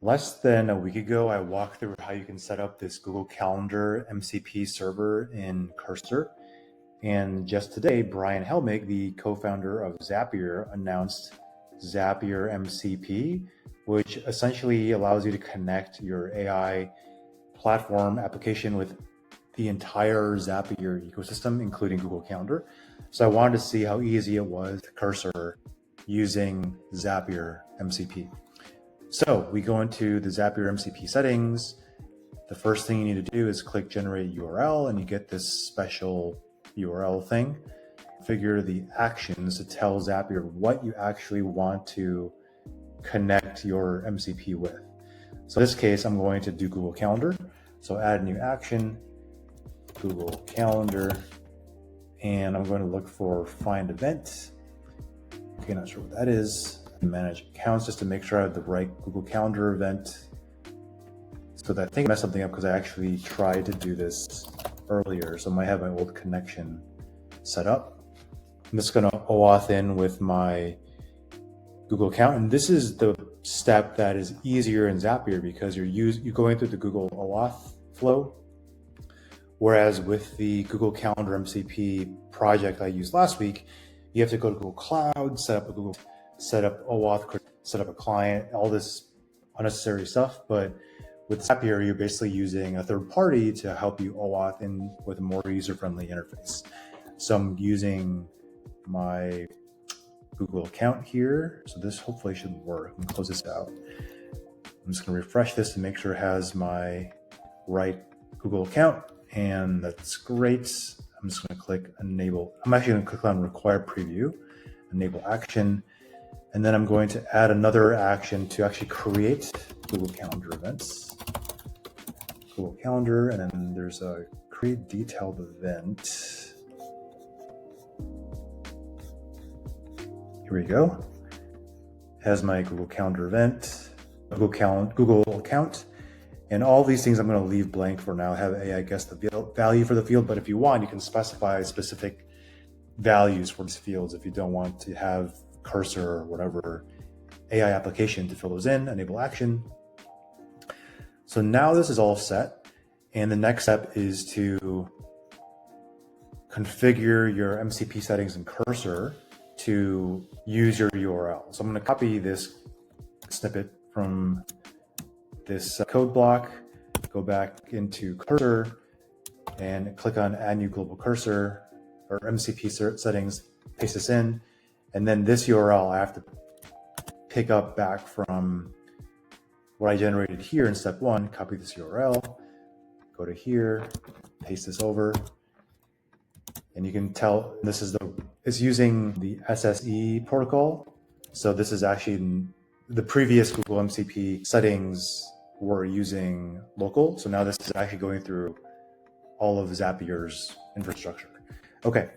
Less than a week ago, I walked through how you can set up this Google Calendar MCP server in Cursor. And just today, Brian Helmig, the co-founder of Zapier, announced Zapier MCP, which essentially allows you to connect your AI platform application with the entire Zapier ecosystem, including Google Calendar. So I wanted to see how easy it was to Cursor using Zapier MCP. So we go into the Zapier MCP settings. The first thing you need to do is click generate URL, and you get this special URL thing. Configure the actions to tell Zapier what you actually want to connect your MCP with. So in this case, I'm going to do Google Calendar. So add new action, Google Calendar, and I'm going to look for find event. Okay, not sure what that is. Manage accounts just to make sure I have the right Google Calendar event. So that I think I messed something up because I actually tried to do this earlier. So I might have my old connection set up. I'm just going to OAuth in with my Google account. And this is the step that is easier in Zapier because you're going through the Google OAuth flow. Whereas with the Google Calendar MCP project I used last week, you have to go to Google Cloud, set up OAuth, set up a client, all this unnecessary stuff. But with Zapier, you're basically using a third party to help you OAuth in with a more user-friendly interface. So I'm using my Google account here. So this hopefully should work. I'm gonna close this out. I'm just gonna refresh this to make sure it has my right Google account, and that's great. I'm just gonna click enable. I'm actually gonna click on require preview, enable action. And then I'm going to add another action to actually create Google Calendar events. Google Calendar, and then there's a create detailed event. Here we go. Has my Google Calendar event, Google account, and all these things I'm going to leave blank for now. Have AI guess the value for the field, but if you want, you can specify specific values for these fields if you don't want to have Cursor or whatever AI application to fill those in, enable action. So now this is all set. And the next step is to configure your MCP settings in Cursor to use your URL. So I'm going to copy this snippet from this code block, go back into Cursor and click on add new global cursor or MCP settings, paste this in. And then this URL I have to pick up back from what I generated here in step one, copy this URL, go to here, paste this over. And you can tell it's using the SSE protocol. So this is actually the previous Google MCP settings were using local. So now this is actually going through all of Zapier's infrastructure. Okay,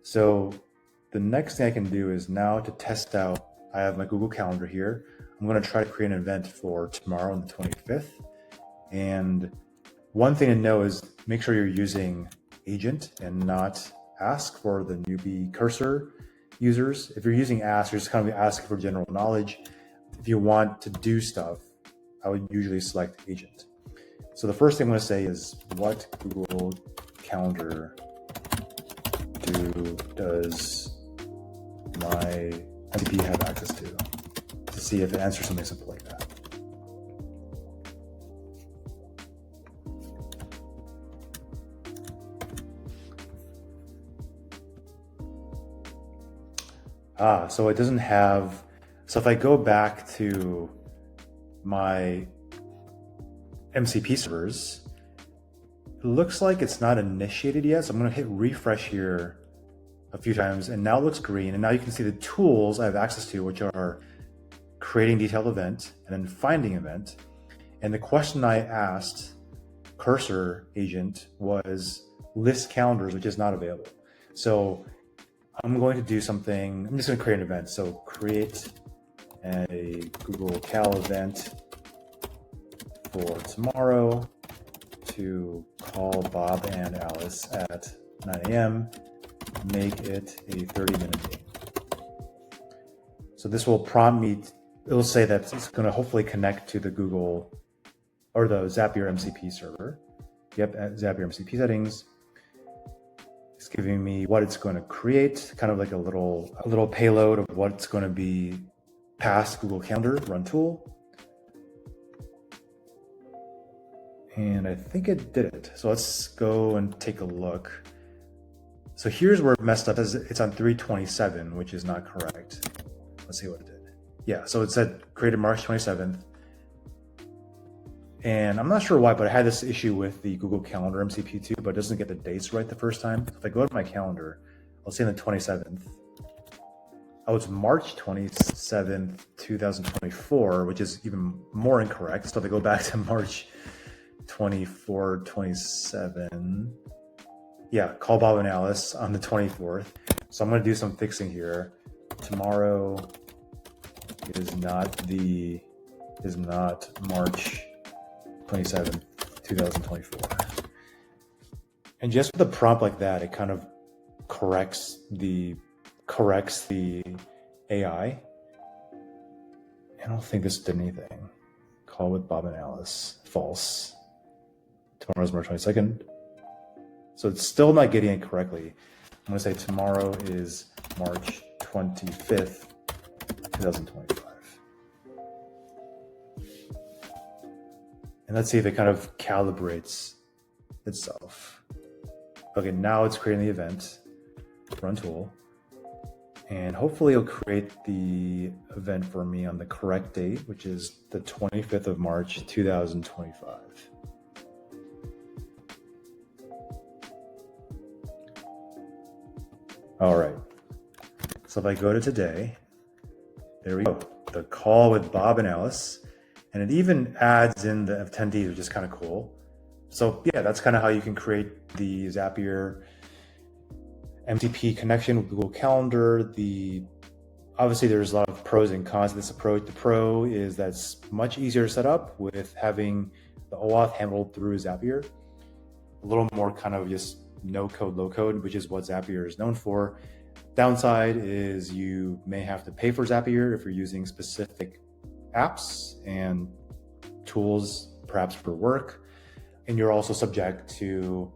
so the next thing I can do is now to test out, I have my Google Calendar here. I'm going to try to create an event for tomorrow on the 25th. And one thing to know is make sure you're using agent and not ask for the newbie Cursor users. If you're using ask, you're just kind of asking for general knowledge. If you want to do stuff, I would usually select agent. So the first thing I'm going to say is what Google Calendar does my MCP have access to see if it answers something simple like that. So it doesn't have, so if I go back to my MCP servers, it looks like it's not initiated yet. So I'm going to hit refresh here a few times, and now it looks green. And now you can see the tools I have access to, which are creating detailed event and then finding event. And the question I asked Cursor agent was list calendars, which is not available. So I'm going to do something. I'm just going to create an event. So create a Google Cal event for tomorrow to call Bob and Alice at 9 a.m. Make it a 30-minute game. So this will prompt me it'll say that it's going to hopefully connect to the Google or the Zapier MCP server. Yep, at Zapier MCP settings. It's giving me what it's going to create, kind of like a little payload of what's going to be past Google Calendar run tool. And I think it did it. So let's go and take a look. So here's where it messed up. It's on 3/27, which is not correct. Let's see what it did. Yeah, so it said created March 27th. And I'm not sure why, but I had this issue with the Google Calendar MCP too, but it doesn't get the dates right the first time. If I go to my calendar, I'll see on the 27th. Oh, it's March 27th, 2024, which is even more incorrect. So if I go back to March 24, 27, yeah, call Bob and Alice on the 24th. So I'm going to do some fixing here. Tomorrow is not March 27th, 2024. And just with a prompt like that, it kind of corrects the AI. I don't think this did anything. Call with Bob and Alice, false. Tomorrow's March 22nd. So it's still not getting it correctly. I'm going to say tomorrow is March 25th, 2025. And let's see if it kind of calibrates itself. Okay, now it's creating the event, run tool. And hopefully it'll create the event for me on the correct date, which is the 25th of March, 2025. All right, so if I go to today, there we go, the call with Bob and Alice, and it even adds in the attendees, which is kind of cool. So yeah, that's kind of how you can create the Zapier MCP connection with Google Calendar. Obviously there's a lot of pros and cons to this approach. The pro is that's much easier to set up with having the OAuth handled through Zapier. A little more kind of just no code, low code, which is what Zapier is known for. Downside is you may have to pay for Zapier if you're using specific apps and tools, perhaps for work. And you're also subject to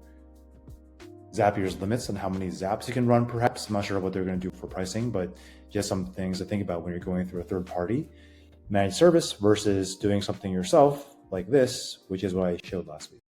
Zapier's limits on how many zaps you can run, perhaps. I'm not sure what they're going to do for pricing, but just some things to think about when you're going through a third-party managed service versus doing something yourself like this, which is what I showed last week.